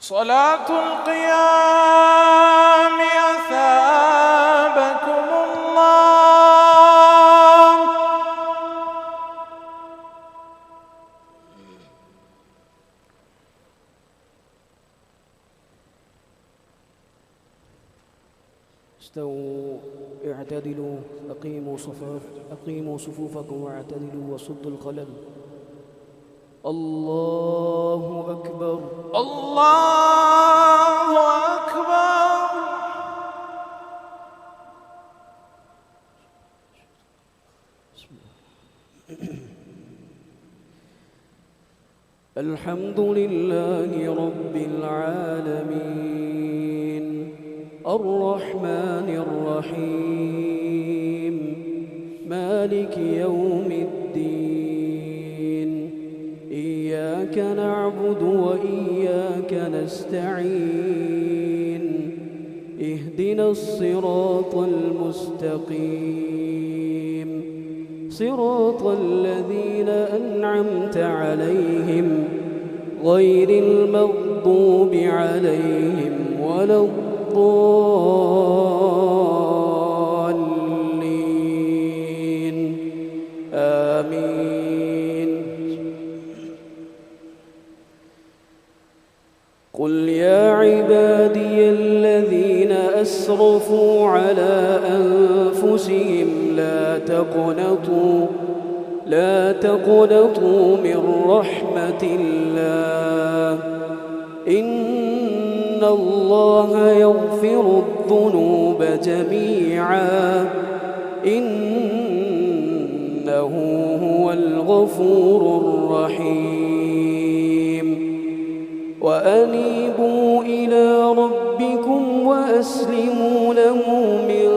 صلاة القيام أثابكم الله. استووا اعتدلوا أقيموا صفوفكم واعتدلوا وصدوا الخلل. الله أكبر الله أكبر. الحمد لله رب العالمين الرحمن الرحيم مالك يوم الدين إياك نعبد وإياك نستعين اهدنا الصراط المستقيم صراط الذين أنعمت عليهم غير المغضوب عليهم ولا الضالين آمين. قل يا عبادي الذين أسرفوا على أنفسهم لا تقنطوا من رحمة الله إن الله يغفر الذنوب جميعا إنه هو الغفور الرحيم. وأنيبوا إلى ربكم وأسلموا له من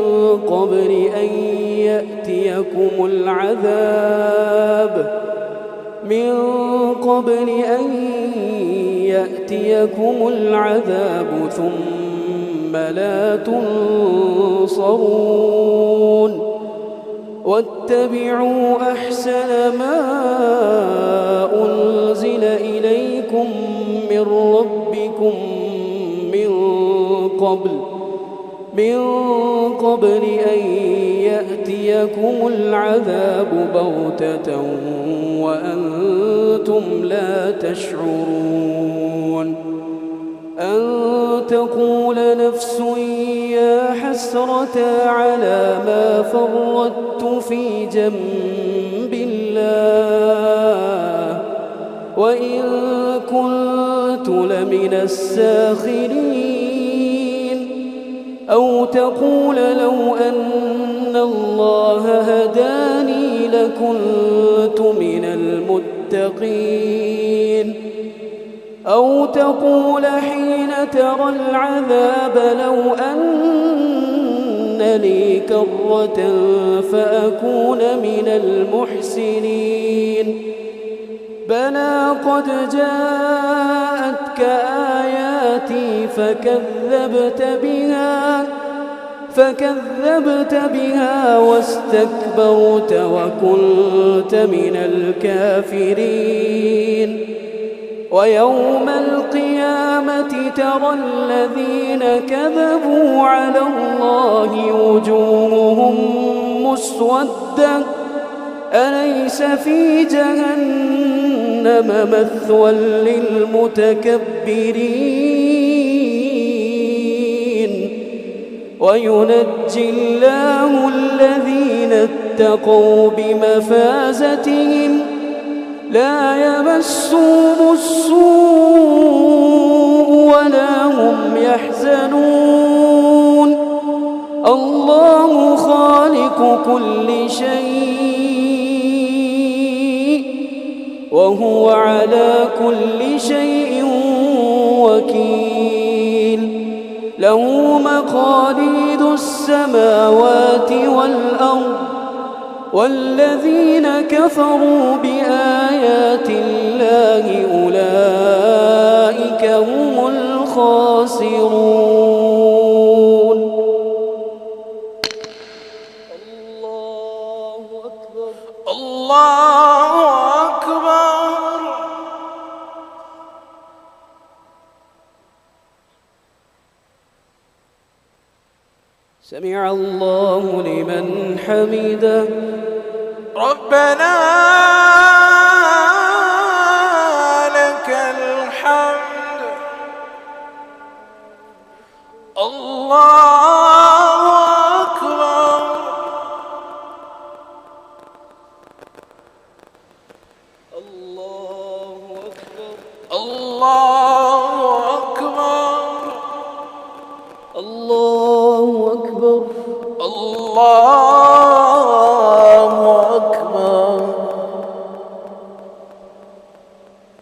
قبل أن يأتيكم العذاب ثم لا تنصرون. واتبعوا أحسن ما أنزل إليكم من ربكم من قبل أن يأتيكم العذاب بغتة وأنتم لا تشعرون. أن تقول نفس يا حسرة على ما فرطت في جنب الله وإن كنت لمن الساخرين. أو تقول لو أن الله هداني لكنت من المتقين. أو تقول حين ترى العذاب لو أن لي كرة فأكون من المحسنين. بلى قد جاءتك آياتي فكذبت بها واستكبرت وكنت من الكافرين. ويوم القيامة ترى الذين كذبوا على الله وجوههم مسودة أليس في جهنم مثوى للمتكبرين. وينجي الله الذين اتقوا بمفازتهم لا يمسهم السوء ولا هم يحزنون. الله خالق كل شيء وهو على كل شيء وكيل. له مقاليد السماوات والأرض والذين كفروا بآيات الله أولئك هم الخاسرون. الله أكبر. الله أكبر. سمع الله لمن حمده. ربنا لك الحمد. الله أكبر. الله أكبر. الله أكبر. الله أكبر. الله أكبر.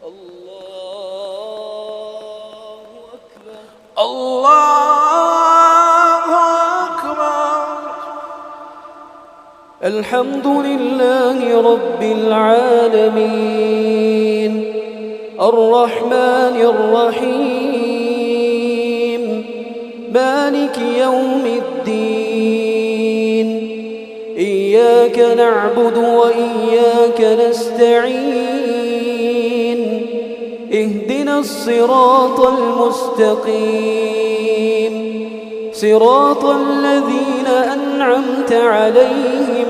الله أكبر. الله أكبر. الحمد لله رب العالمين الرحمن الرحيم مالك يوم الدين. إياك نعبد وإياك نستعين. اهدنا الصراط المستقيم صراط الذين أنعمت عليهم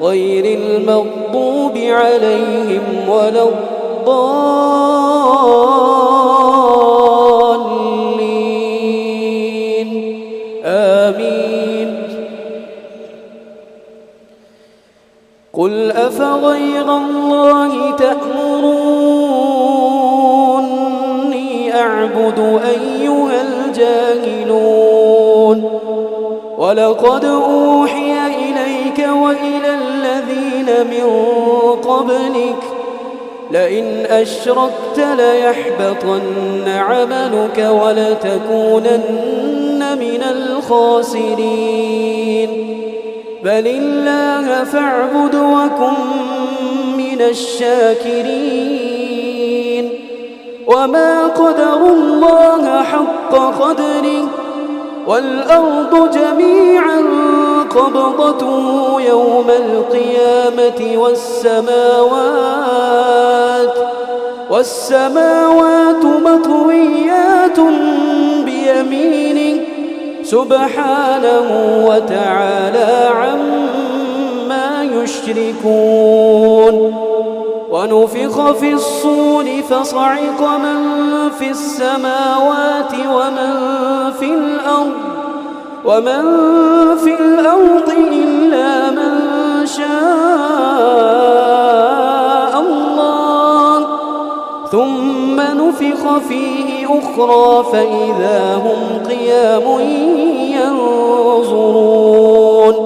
غير المغضوب عليهم ولا الضالين. آمين. قل أفغير الله تأمروني أعبد أيها الجاهلون. ولقد أوحي إليك وإلى الذين من قبلك لئن أشركت ليحبطن عملك ولتكونن من الخاسرين. بل الله فاعبد وكن من الشاكرين. وما قدروا الله حق قدره والأرض جميعا قبضته يوم القيامة والسماوات مطويات بيمينه سبحانه وتعالى عما يشركون. ونفخ في الصور فصعق من في السماوات ومن في الأرض إلا من شاء الله ثم نفخ فيه أخرى فإذا هم قيام ينظرون.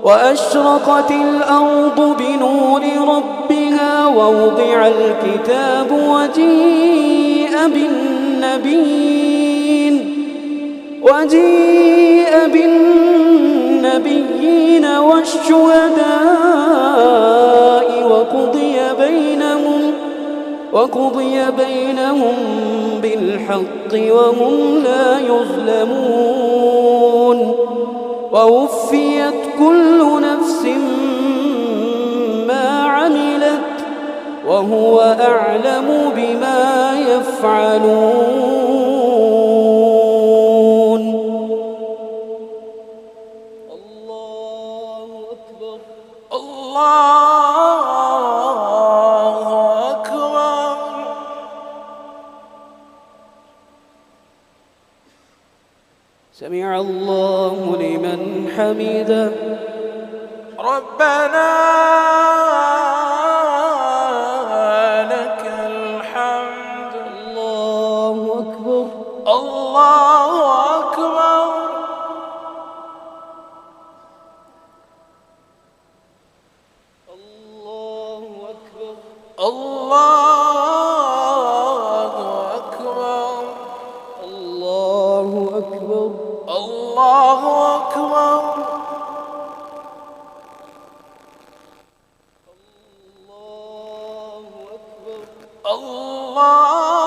وأشرقت الأرض بنور ربها ووضع الكتاب وجيء بالنبيين والشهداء وقضي بينهم بالحق وهم لا يظلمون. ووفيت كل نفس ما عملت وهو أعلم بما يفعلون. الله أكبر. الله أكبر. سمع الله لمن حمده. ربنا لك الحمد. الله أكبر. الله أكبر. الله أكبر. الله أكبر. الله أكبر. الله أكبر. الله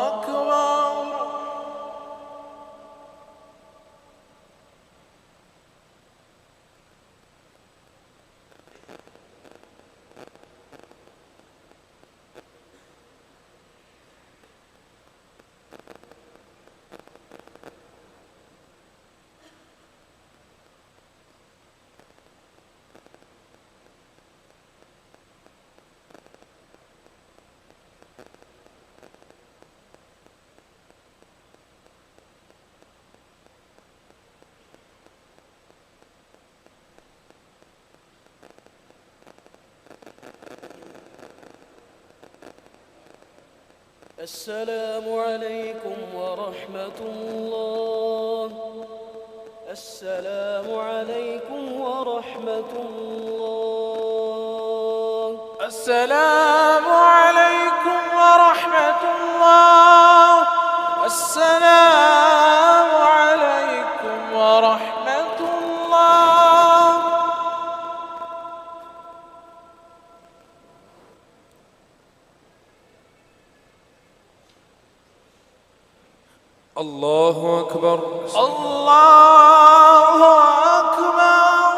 أكبر. السلام عليكم ورحمة الله. السلام عليكم ورحمة الله. السلام عليكم ورحمة الله. السلام عليكم ورحمة الله. الله أكبر. الله أكبر.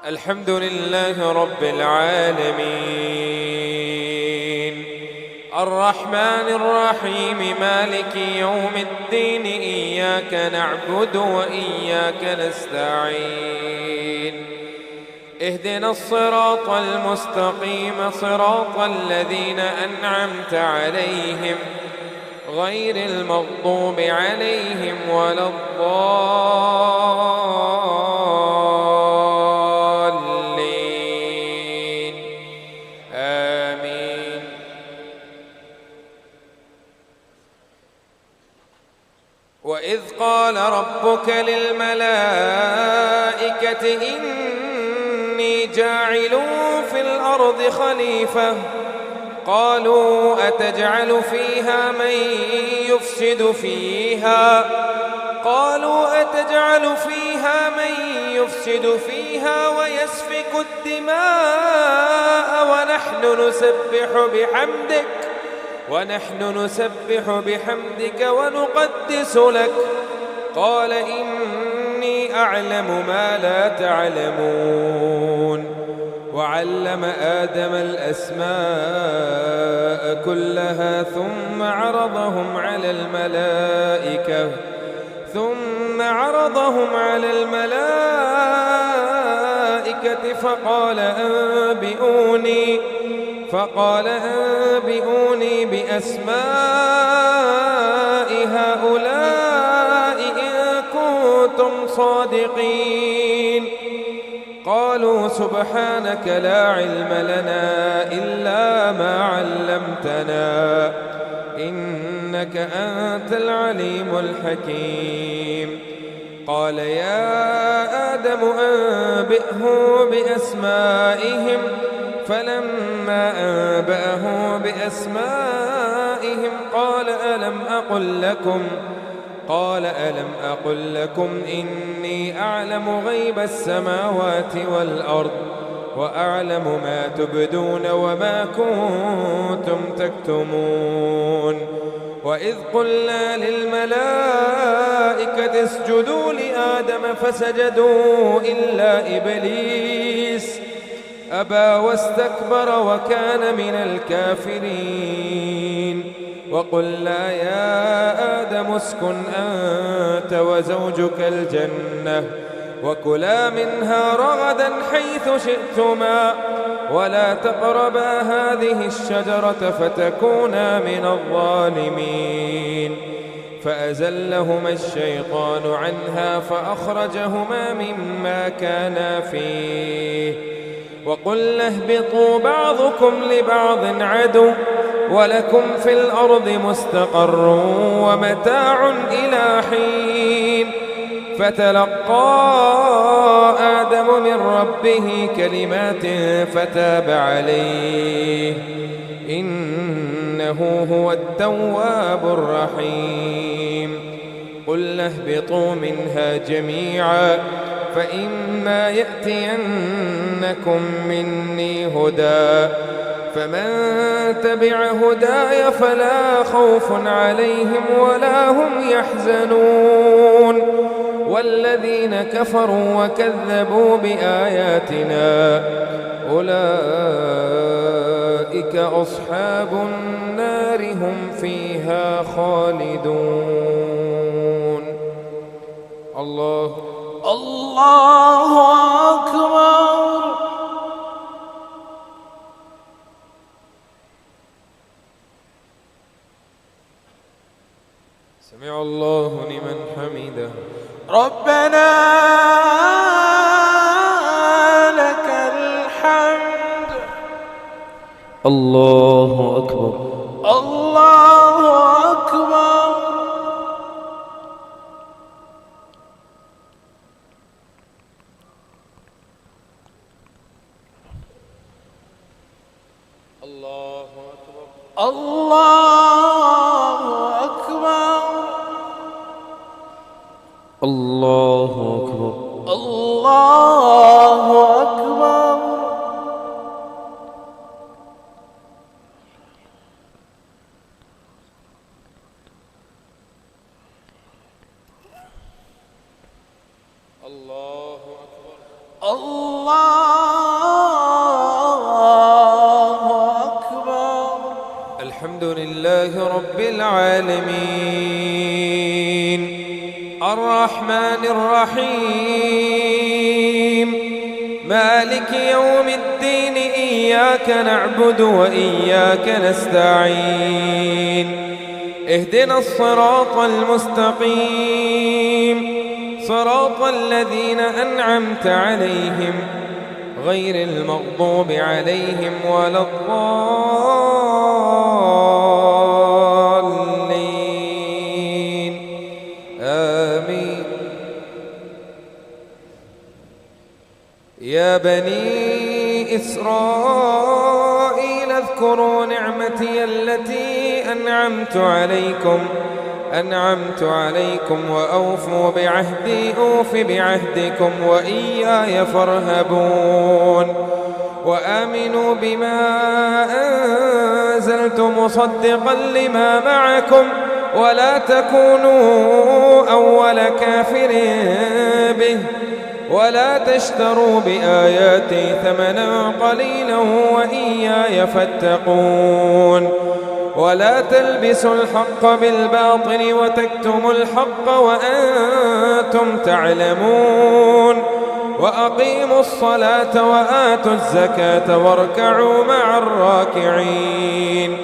الحمد لله رب العالمين، الرحمن الرحيم، مالك يوم الدين، إياك نعبد وإياك نستعين، اهدنا الصراط المستقيم، صراط الذين أنعمت عليهم غير المغضوب عليهم ولا الضالين، آمين. وإذ قال ربك للملائكة إني جاعل في الأرض خليفة، قالوا أتجعل فيها من يفسد فيها ويسفك الدماء ونحن نسبح بحمدك ونقدس لك، قال إني أعلم ما لا تعلمون. وعلم آدم الأسماء كلها ثم عرضهم على الملائكة فقال أنبئوني بأسماء هؤلاء إن كنتم صادقين. قالوا سبحانك لا علم لنا إلا ما علمتنا إنك أنت العليم الحكيم. قال يا آدم أنبئهم بأسمائهم، فلما أنبأهم بأسمائهم قال ألم أقل لكم إني أعلم غيب السماوات والأرض وأعلم ما تبدون وما كنتم تكتمون. وإذ قلنا للملائكة اسجدوا لآدم فسجدوا إلا إبليس أبى واستكبر وكان من الكافرين. وقلنا يا آدم اسكن أنت وزوجك الجنة وكلا منها رغدا حيث شئتما ولا تقربا هذه الشجرة فتكونا من الظالمين. فأزلهما الشيطان عنها فأخرجهما مما كانا فيه. وقلنا اهبطوا بعضكم لبعض عدو ولكم في الأرض مستقر ومتاع إلى حين. فتلقى آدم من ربه كلمات فتاب عليه إنه هو التواب الرحيم. قلنا اهبطوا منها جميعا فإما يأتينكم مني هدى فمن تبع هداي فلا خوف عليهم ولا هم يحزنون. والذين كفروا وكذبوا بآياتنا أولئك أصحاب النار هم فيها خالدون. الله أكبر. سمع الله لمن حمده. ربنا لك الحمد الله أكبر. الله أكبر. الله أكبر. الله أكبر. الله أكبر. الله أكبر. الله أكبر. الله أكبر. الحمد لله رب العالمين الرحمن الرحيم مالك يوم الدين إياك نعبد وإياك نستعين اهدنا الصراط المستقيم صراط الذين أنعمت عليهم غير المغضوب عليهم ولا الضالين آمين. يا بني إسرائيل اذكروا نعمتي التي أنعمت عليكم وأوفوا بعهدي أوف بعهدكم وإياي فارهبون وآمنوا بما أنزلت مصدقا لما معكم ولا تكونوا أول كافر به ولا تشتروا بآياتي ثمنا قليلا وإياي فاتقون ولا تلبسوا الحق بالباطل وتكتموا الحق وأنتم تعلمون وأقيموا الصلاة وآتوا الزكاة واركعوا مع الراكعين.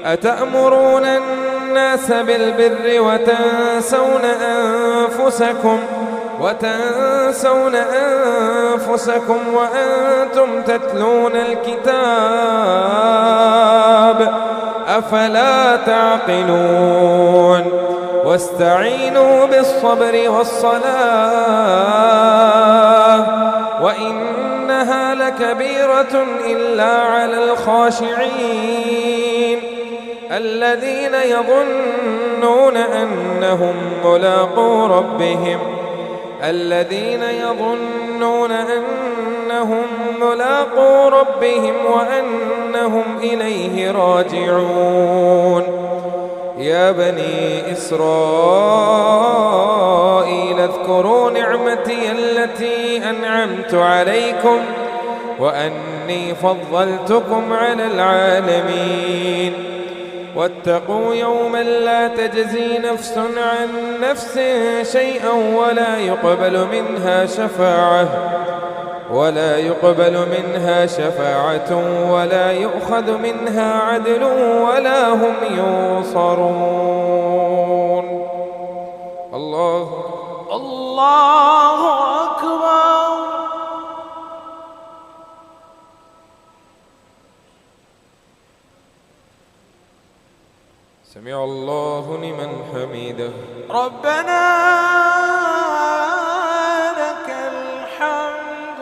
أتأمرون الناس بالبر وتنسون أنفسكم وأنتم تتلون الكتاب أفلا تعقلون واستعينوا بالصبر والصلاة وإنها لكبيرة إلا على الخاشعين الذين يظنون أنهم ملاقو ربهم وأنهم إليه راجعون. يا بني إسرائيل اذكروا نعمتي التي أنعمت عليكم وأني فضلتكم على العالمين واتقوا يوما لا تجزي نفس عن نفس شيئا ولا يقبل منها شفاعة ولا يؤخذ منها عدل ولا هم ينصرون. الله أكبر. سمع الله لمن حمده. ربنا لك الحمد.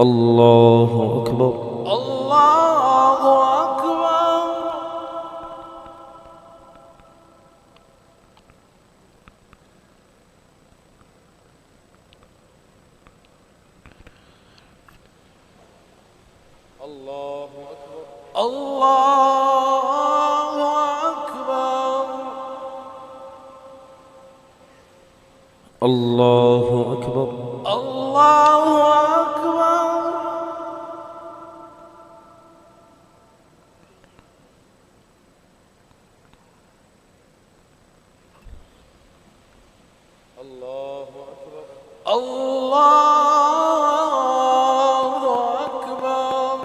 الله أكبر. الله أكبر. الله أكبر. الله أكبر. الله أكبر. الله أكبر. الله أكبر. الله أكبر.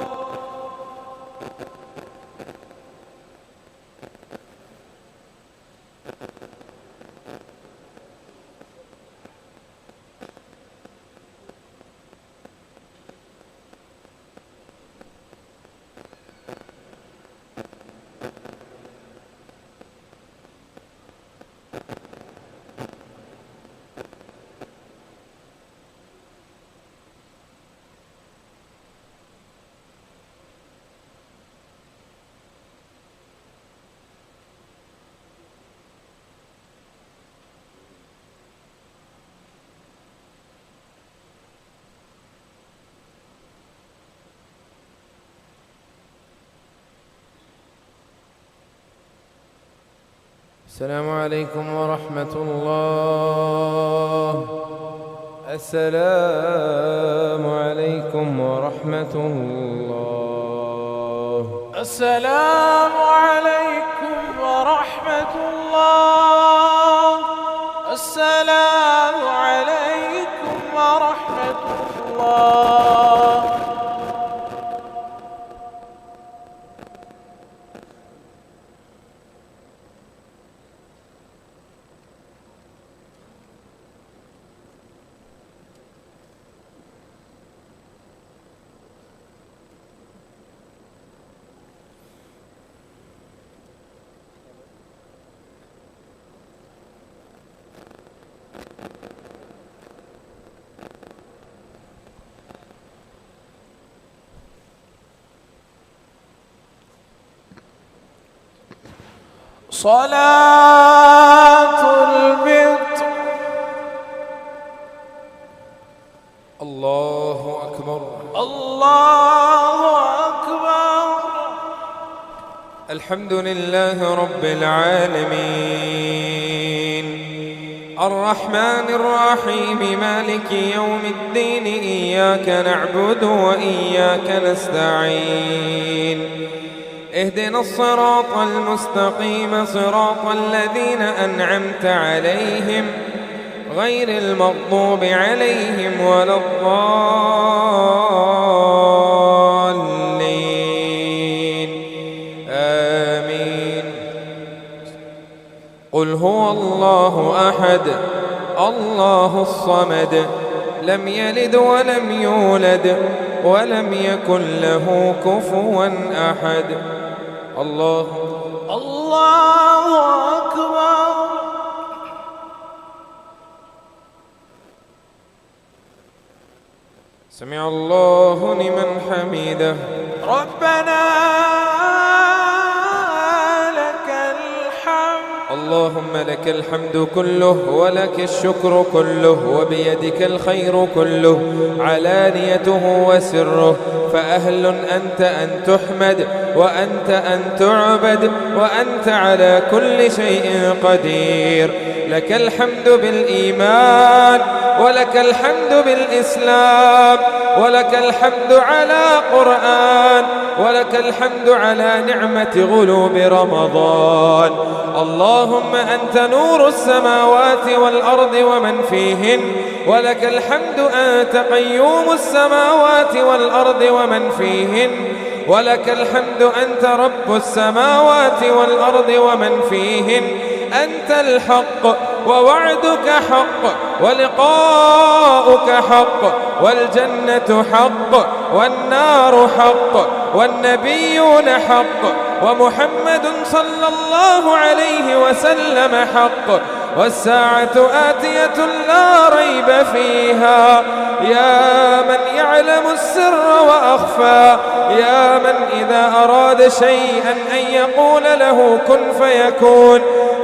السلام عليكم ورحمة الله. السلام عليكم ورحمة الله. السلام عليكم ورحمة الله. السلام عليكم ورحمة الله. صلاة الفطر. الله أكبر. الله أكبر. الحمد لله رب العالمين، الرحمن الرحيم، مالك يوم الدين، إياك نعبد وإياك نستعين، اهدنا الصراط المستقيم، صراط الذين أنعمت عليهم غير المغضوب عليهم ولا الضالين، آمين. قل هو الله أحد الله الصمد، لم يلد ولم يولد ولم يكن له كفوا أحد. الله أكبر. سمع الله لمن حمده. ربنا لك الحمد. اللهم لك الحمد كله ولك الشكر كله، وبيدك الخير كله علانيته وسره، فأهل أنت أن تحمد، وأنت أن تعبد، وأنت على كل شيء قدير. لك الحمد بالإيمان، ولك الحمد بالإسلام، ولك الحمد على قرآن، ولك الحمد على نعمة غلوب رمضان. اللهم أنت نور السماوات والأرض ومن فيهن، ولك الحمد أنت قيوم السماوات والأرض ومن فيهن، ولك الحمد أنت رب السماوات والأرض ومن فيهن. أنت الحق ووعدك حق ولقاؤك حق، والجنة حق والنار حق والنبيون حق ومحمد صلى الله عليه وسلم حق، والساعة آتية لا ريب فيها. يا من يعلم السر وأخفى، يا من إذا أراد شيئا أن يقول له كن فيكون،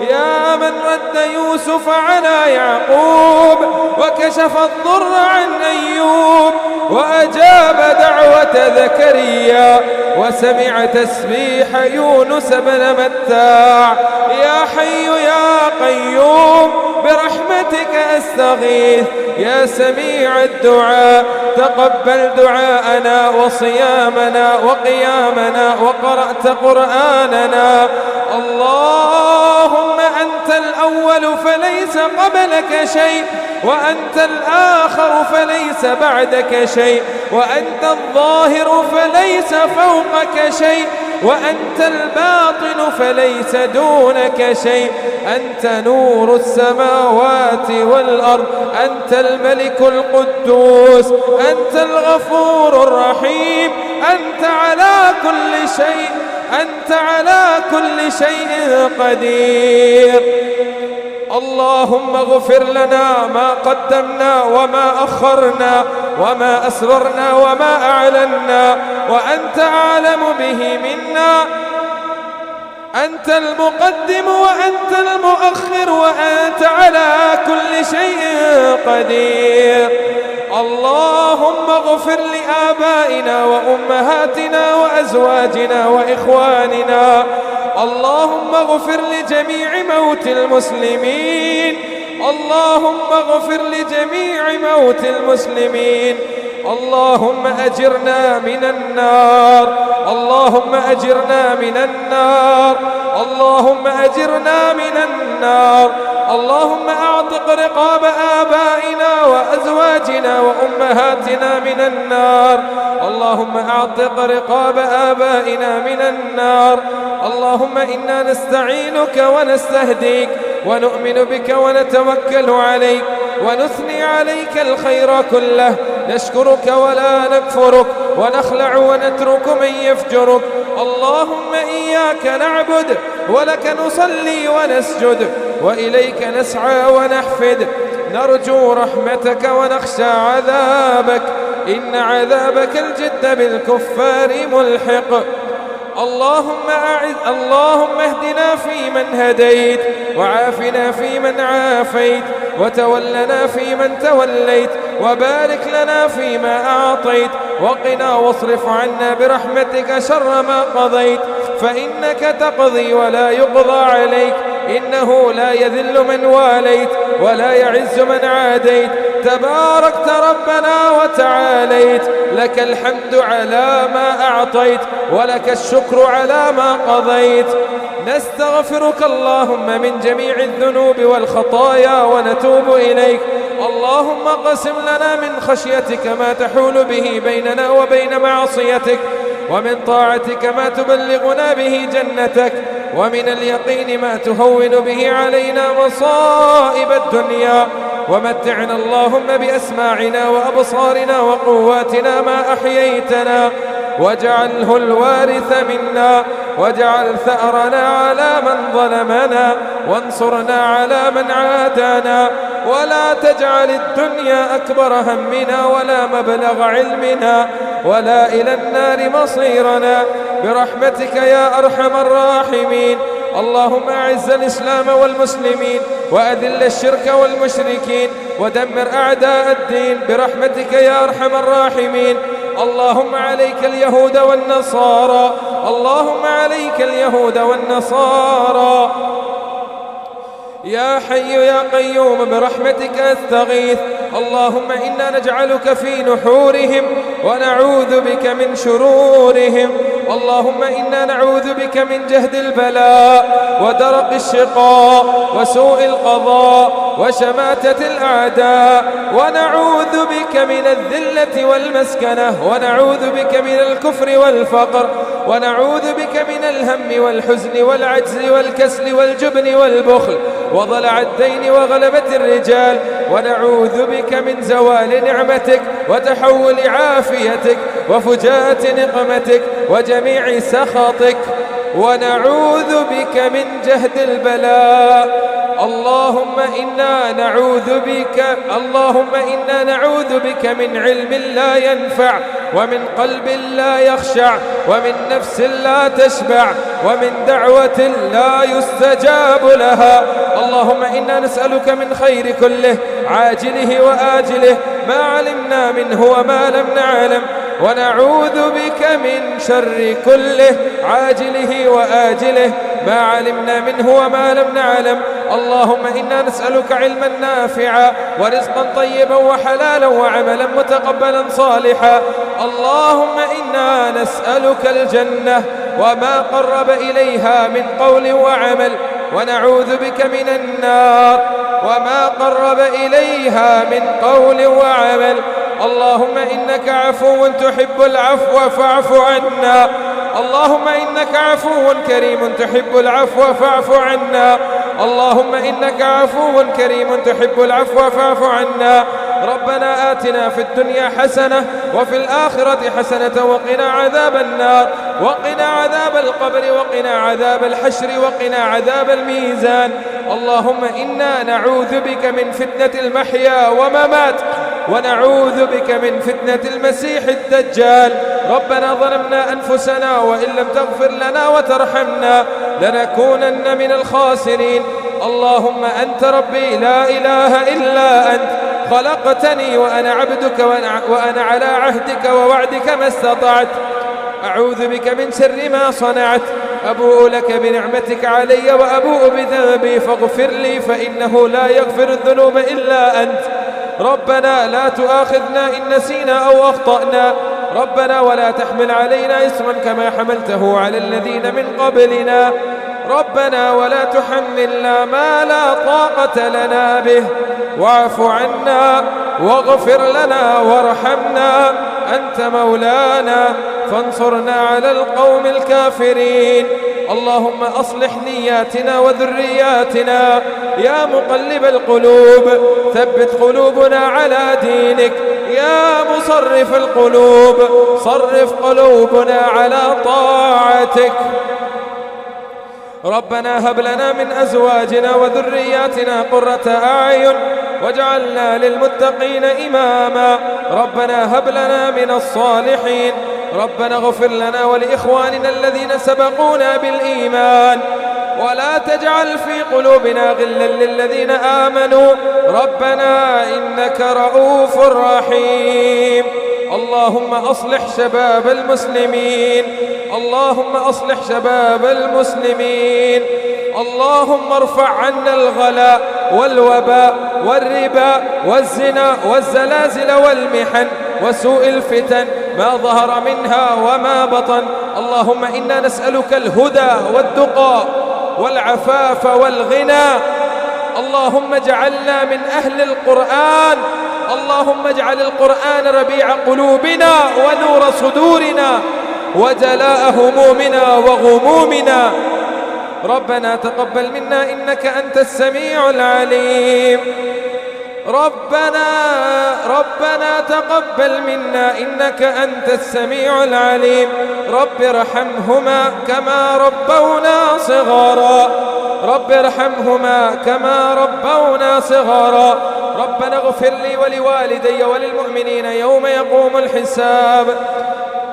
يا من رد يوسف على يعقوب وكشف الضر عن أيوب، وأجاب دعوة زكريا وسمع تسبيح يونس بن متاع. يا حي يا قيوم برحمتك أستغيث، يا سميع الدعاء تقبل دعاءنا وصيامنا وقيامنا وقرأت قرآننا. اللهم أنت الأول فليس قبلك شيء، وأنت الآخر فليس بعدك شيء، وأنت الظاهر فليس فوقك شيء، وأنت الباطن فليس دونك شيء. أنت نور السماوات والأرض، أنت الملك القدوس، أنت الغفور الرحيم، أنت على كل شيء، أنت على كل شيء قدير. اللهم اغفر لنا ما قدمنا وما أخرنا وما أسررنا وما أعلنا، وأنت أعلم به منا. أنت المقدم وأنت المؤخر، وأنت على كل شيء قدير. اللهم اغفر لآبائنا وأمهاتنا وأزواجنا وإخواننا اللهم اغفر لجميع موت المسلمين، اللهم اغفر لجميع موت المسلمين. اللهم أجرنا من النار، اللهم أجرنا من النار، اللهم أجرنا من النار. اللهم أعتق رقاب آبائنا وأزواجنا وأمهاتنا من النار، اللهم أعتق رقاب آبائنا من النار. اللهم إنا نستعينك ونستهديك ونؤمن بك ونتوكل عليك ونثني عليك الخير كله، نشكرك ولا نكفرك ونخلع ونترك من يفجرك. اللهم إياك نعبد ولك نصلي ونسجد وإليك نسعى ونحفد، نرجو رحمتك ونخشى عذابك، إن عذابك الجد بالكفار ملحق. اللهم اهدنا فيمن هديت، وعافنا فيمن عافيت، وتولنا فيمن توليت، وبارك لنا فيما أعطيت، وقنا واصرف عنا برحمتك شر ما قضيت، فإنك تقضي ولا يقضى عليك، إنه لا يذل من واليت ولا يعز من عاديت، تباركت ربنا وتعاليت، لك الحمد على ما أعطيت ولك الشكر على ما قضيت. نستغفرك اللهم من جميع الذنوب والخطايا ونتوب إليك. اللهم قسم لنا من خشيتك ما تحول به بيننا وبين معصيتك، ومن طاعتك ما تبلغنا به جنتك، ومن اليقين ما تهون به علينا مصائب الدنيا. ومتعنا اللهم بأسماعنا وأبصارنا وقواتنا ما أحييتنا، واجعله الوارث منا، واجعل ثأرنا على من ظلمنا، وانصرنا على من عادانا، ولا تجعل الدنيا أكبر همنا ولا مبلغ علمنا ولا إلى النار مصيرنا، برحمتك يا أرحم الراحمين. اللهم أعز الإسلام والمسلمين، وأذل الشرك والمشركين، ودمر أعداء الدين برحمتك يا أرحم الراحمين. اللهم عليك اليهود والنصارى، اللهم عليك اليهود والنصارى. يا حي يا قيوم برحمتك أستغيث. اللهم إنا نجعلك في نحورهم ونعوذ بك من شرورهم. اللهم إنا نعوذ بك من جهد البلاء ودرق الشقاء وسوء القضاء وشماتة الأعداء، ونعوذ بك من الذلة والمسكنة، ونعوذ بك من الكفر والفقر، ونعوذ بك من الهم والحزن والعجز والكسل والجبن والبخل وضلع الدين وغلبة الرجال، ونعوذ بك من زوال نعمتك وتحول عافيتك وفجاءة نقمتك وجميع سخطك، ونعوذ بك من جهد البلاء. اللهم إنا نعوذ بك من علم لا ينفع، ومن قلب لا يخشع، ومن نفس لا تشبع، ومن دعوة لا يستجاب لها. اللهم إنا نسألك من خير كله عاجله وآجله ما علمنا منه وما لم نعلم، ونعوذ بك من شر كله عاجله وآجله ما علمنا منه وما لم نعلم. اللهم إنا نسألك علما نافعا ورزقا طيبا وحلالا وعملا متقبلا صالحا. اللهم إنا نسألك الجنة وما قرب إليها من قول وعمل، ونعوذ بك من النار وما قرب إليها من قول وعمل. اللهم إنك عفو تحب العفو فاعف عنا، اللهم إنك عفو كريم تحب العفو فاعف عنا، اللهم إنك عفو كريم تحب العفو فاعف عنا. ربنا آتنا في الدنيا حسنة وفي الآخرة حسنة وقنا عذاب النار، وقنا عذاب القبر، وقنا عذاب الحشر، وقنا عذاب الميزان. اللهم إنا نعوذ بك من فتنة المحيا وممات، ونعوذ بك من فتنة المسيح الدجال. ربنا ظلمنا أنفسنا وإن لم تغفر لنا وترحمنا لنكونن من الخاسرين. اللهم أنت ربي لا إله إلا أنت، خلقتني وأنا عبدك وأنا على عهدك ووعدك ما استطعت. أعوذ بك من شر ما صنعت، أبوء لك بنعمتك علي وأبوء بذنبي فاغفر لي فإنه لا يغفر الذنوب إلا أنت. ربنا لا تؤاخذنا إن نسينا أو أخطأنا. ربنا ولا تحمل علينا إصرا كما حملته على الذين من قبلنا. ربنا ولا تحملنا ما لا طاقة لنا به. واعف عنا واغفر لنا وارحمنا، أنت مولانا فانصرنا على القوم الكافرين. اللهم أصلح نياتنا وذرياتنا يا مقلب القلوب، ثبت قلوبنا على دينك. يا مصرف القلوب صرف قلوبنا على طاعتك. ربنا هب لنا من أزواجنا وذرياتنا قرة أعين واجعلنا للمتقين إماما. ربنا هب لنا من الصالحين. ربنا اغفر لنا ولإخواننا الذين سبقونا بالإيمان ولا تجعل في قلوبنا غلا للذين آمنوا ربنا إنك رؤوف رحيم. اللهم أصلح شباب المسلمين. اللهم أصلح شباب المسلمين. اللهم ارفع عنا الغلاء والوباء والربا والزنا والزلازل والمحن وسوء الفتن ما ظهر منها وما بطن. اللهم إنا نسألك الهدى والتقى والعفاف والغنى. اللهم اجعلنا من أهل القرآن. اللهم اجعل القرآن ربيع قلوبنا ونور صدورنا وجلاء همومنا وغمومنا. ربنا تقبل منا إنك أنت السميع العليم. ربنا تقبل منا إنك أنت السميع العليم. رب ارحمهما كما ربونا صغارا. رب ارحمهما كما ربونا صغارا. ربنا اغفر لي ولوالدي وللمؤمنين يوم يقوم الحساب.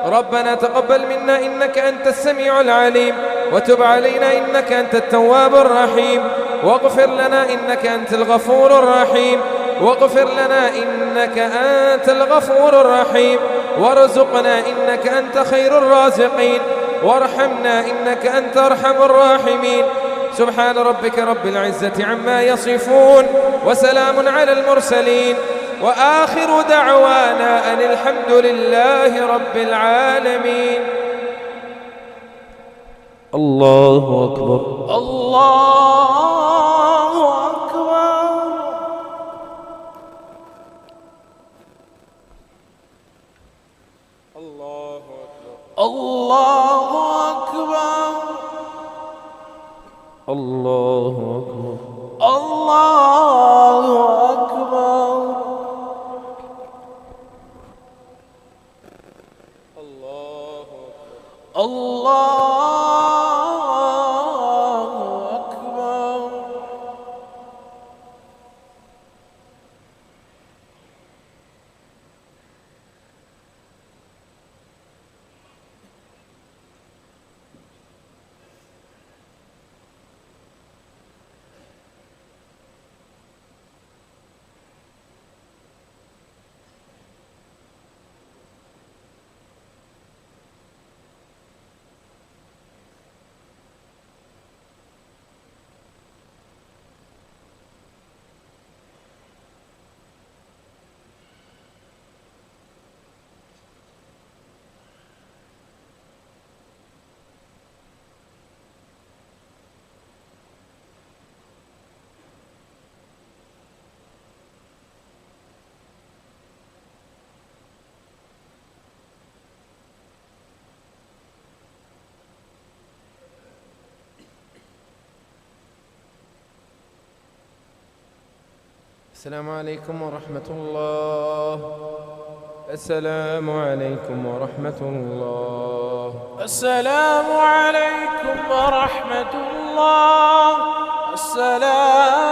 ربنا تقبل منا إنك أنت السميع العليم وتب علينا إنك أنت التواب الرحيم. واغفر لنا إنك أنت الغفور الرحيم. واغفر لنا إنك أنت الغفور الرحيم. وارزقنا إنك أنت خير الرازقين. وارحمنا إنك أنت أرحم الراحمين. سبحان ربك رب العزة عما يصفون وسلام على المرسلين وآخر دعوانا أن الحمد لله رب العالمين. الله أكبر. الله أكبر. الله أكبر. الله أكبر. الله أكبر. الله أكبر. الله أكبر. السلام عليكم ورحمة الله. السلام عليكم ورحمة الله. السلام عليكم ورحمة الله. السلام